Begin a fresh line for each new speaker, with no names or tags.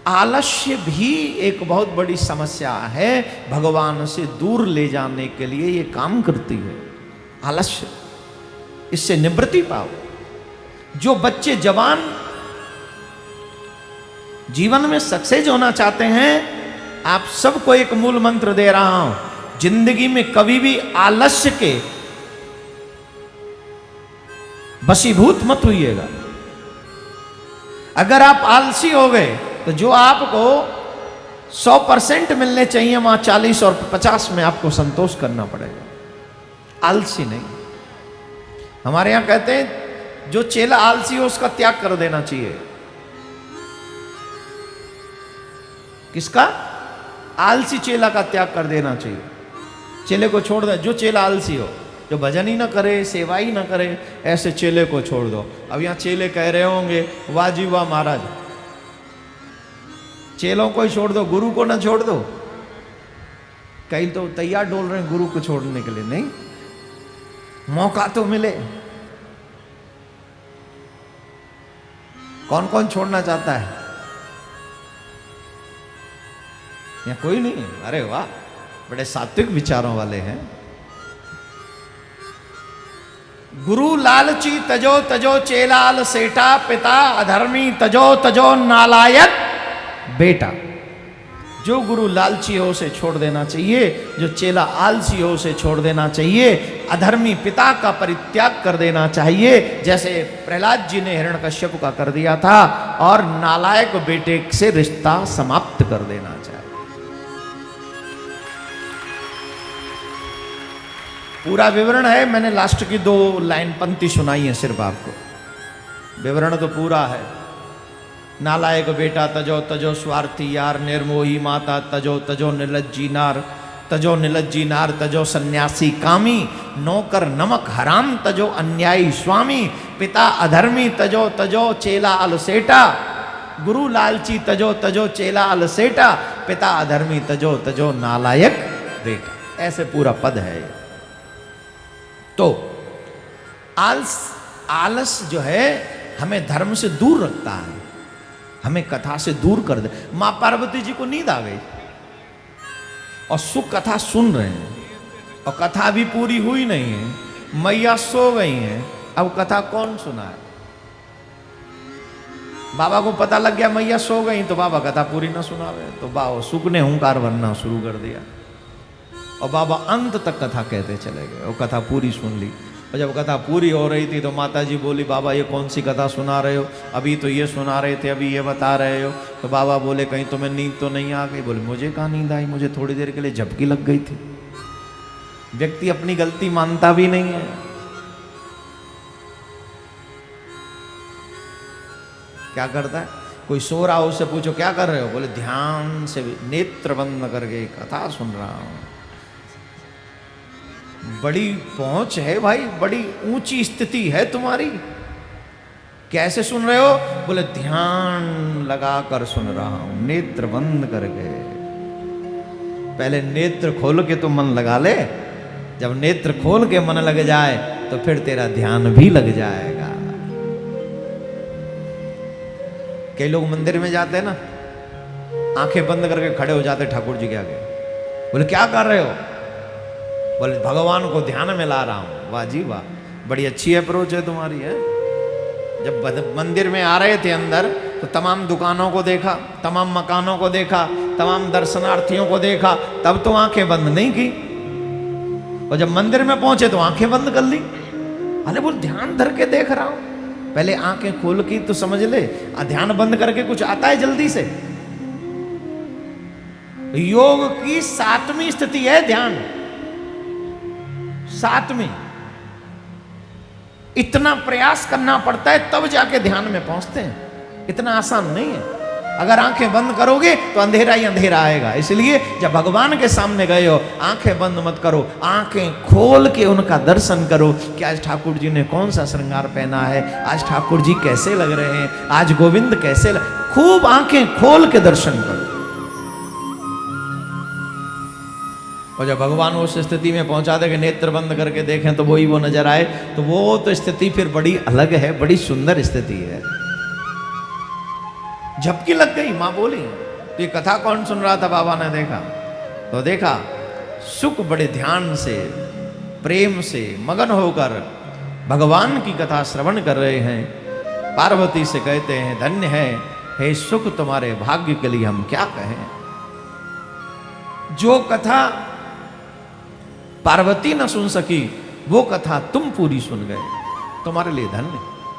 आलस्य भी एक बहुत बड़ी समस्या है, भगवान से दूर ले जाने के लिए ये काम करती है आलस्य। इससे निवृत्ति पाओ। जो बच्चे जवान जीवन में सक्सेस होना चाहते हैं, आप सबको एक मूल मंत्र दे रहा हूं, जिंदगी में कभी भी आलस्य के वशीभूत मत होइएगा। अगर आप आलसी हो गए तो जो आपको 100% मिलने चाहिए वहां 40 और 50 में आपको संतोष करना पड़ेगा। आलसी नहीं। हमारे यहां कहते हैं जो चेला आलसी हो उसका त्याग कर देना चाहिए। किसका? आलसी चेला का त्याग कर देना चाहिए। चेले को छोड़ दे। जो चेला आलसी हो, जो भजन ही ना करे, सेवा ही ना करे, ऐसे चेले को छोड़ दो। अब यहां चेले कह रहे होंगे वाह जी वाह महाराज, चेलों को ही छोड़ दो, गुरु को ना छोड़ दो। कई तो तैयार डोल रहे हैं गुरु को छोड़ने के लिए। नहीं, मौका तो मिले। कौन कौन छोड़ना चाहता है? या कोई नहीं? अरे वाह, बड़े सात्विक विचारों वाले हैं। गुरु लालची तजो तजो चेलाल सेठा, पिता अधर्मी तजो तजो नालायक बेटा। जो गुरु लालची हो उसे छोड़ देना चाहिए, जो चेला आलसी हो उसे छोड़ देना चाहिए, अधर्मी पिता का परित्याग कर देना चाहिए, जैसे प्रहलाद जी ने हिरण्यकश्यप का कर दिया था, और नालायक बेटे से रिश्ता समाप्त कर देना चाहिए। पूरा विवरण है, मैंने लास्ट की 2 लाइन पंक्ति सुनाई है सिर्फ आपको, विवरण तो पूरा है। नालायक बेटा तजो तजो स्वार्थी यार, निर्मोही माता तजो तजो निर्लज्जी नार, तजो निर्लज्जी नार तजो सन्यासी कामी, नौकर नमक हराम तजो अन्यायी स्वामी, पिता अधर्मी तजो तजो चेला अलसेटा, गुरु लालची तजो तजो चेला अलसेटा, पिता अधर्मी तजो तजो नालायक बेटा। ऐसे पूरा पद है ये। तो आलस जो है हमें धर्म से दूर रखता है, हमें कथा से दूर कर दे। मां पार्वती जी को नींद आ गई और सुख कथा सुन रहे हैं, और कथा भी पूरी हुई नहीं है, मैया सो गई हैं। अब कथा कौन सुनाए? बाबा को पता लग गया मैया सो गई, तो बाबा कथा पूरी ना सुनावे, तो बाबा सुख ने हुंकार भरना शुरू कर दिया, और बाबा अंत तक कथा कहते चले गए, और कथा पूरी सुन ली। और जब कथा पूरी हो रही थी तो माता जी बोली, बाबा ये कौन सी कथा सुना रहे हो? अभी तो ये सुना रहे थे, अभी ये बता रहे हो। तो बाबा बोले कहीं तुम्हें नींद तो नहीं आ गई? बोले मुझे कहाँ नींद आई, मुझे थोड़ी देर के लिए झपकी लग गई थी। व्यक्ति अपनी गलती मानता भी नहीं है। क्या करता है? कोई सो रहा हो उससे पूछो क्या कर रहे हो? बोले ध्यान से नेत्र बंद करके कथा सुन रहा हूं। बड़ी पहुंच है भाई, बड़ी ऊंची स्थिति है तुम्हारी। कैसे सुन रहे हो? बोले ध्यान लगाकर सुन रहा हूं, नेत्र बंद करके। पहले नेत्र खोल के तो मन लगा ले। जब नेत्र खोल के मन लग जाए तो फिर तेरा ध्यान भी लग जाएगा। कई लोग मंदिर में जाते हैं ना, आंखें बंद करके खड़े हो जाते ठाकुर जी के आगे। बोले क्या कर रहे हो? बोले भगवान को ध्यान में ला रहा हूं। वाह जी वाह, बड़ी अच्छी अप्रोच है तुम्हारी है। जब मंदिर में आ रहे थे अंदर तो तमाम दुकानों को देखा, तमाम मकानों को देखा, तमाम दर्शनार्थियों को देखा, तब तो आंखें बंद नहीं की। और जब मंदिर में पहुंचे तो आंखें बंद कर ली। अरे बोल ध्यान धर के देख रहा हूं। पहले आंखें खोल की तो समझ ले, ध्यान बंद करके कुछ आता है जल्दी से? योग की 7वीं स्थिति है ध्यान। 7वीं। इतना प्रयास करना पड़ता है तब जाके ध्यान में पहुंचते हैं। इतना आसान नहीं है। अगर आंखें बंद करोगे तो अंधेरा ही अंधेरा आएगा। इसलिए जब भगवान के सामने गए हो, आंखें बंद मत करो, आंखें खोल के उनका दर्शन करो कि आज ठाकुर जी ने कौन सा श्रृंगार पहना है, आज ठाकुर जी कैसे लग रहे हैं, आज गोविंद कैसे खूब आंखें खोल के दर्शन करो। और जब भगवान उस स्थिति में पहुंचा दे कि नेत्र बंद करके देखें तो वही वो नजर आए, तो वो तो स्थिति फिर बड़ी अलग है, बड़ी सुंदर स्थिति है। झपकी लग गई। मां बोली, तो ये कथा कौन सुन रहा था? बाबा ने देखा, तो देखा सुख बड़े ध्यान से, प्रेम से मगन होकर भगवान की कथा श्रवण कर रहे हैं। पार्वती से कहते हैं, धन्य है हे सुख, तुम्हारे भाग्य के लिए हम क्या कहें। जो कथा पार्वती न सुन सकी, वो कथा तुम पूरी सुन गए, तुम्हारे लिए धन्य।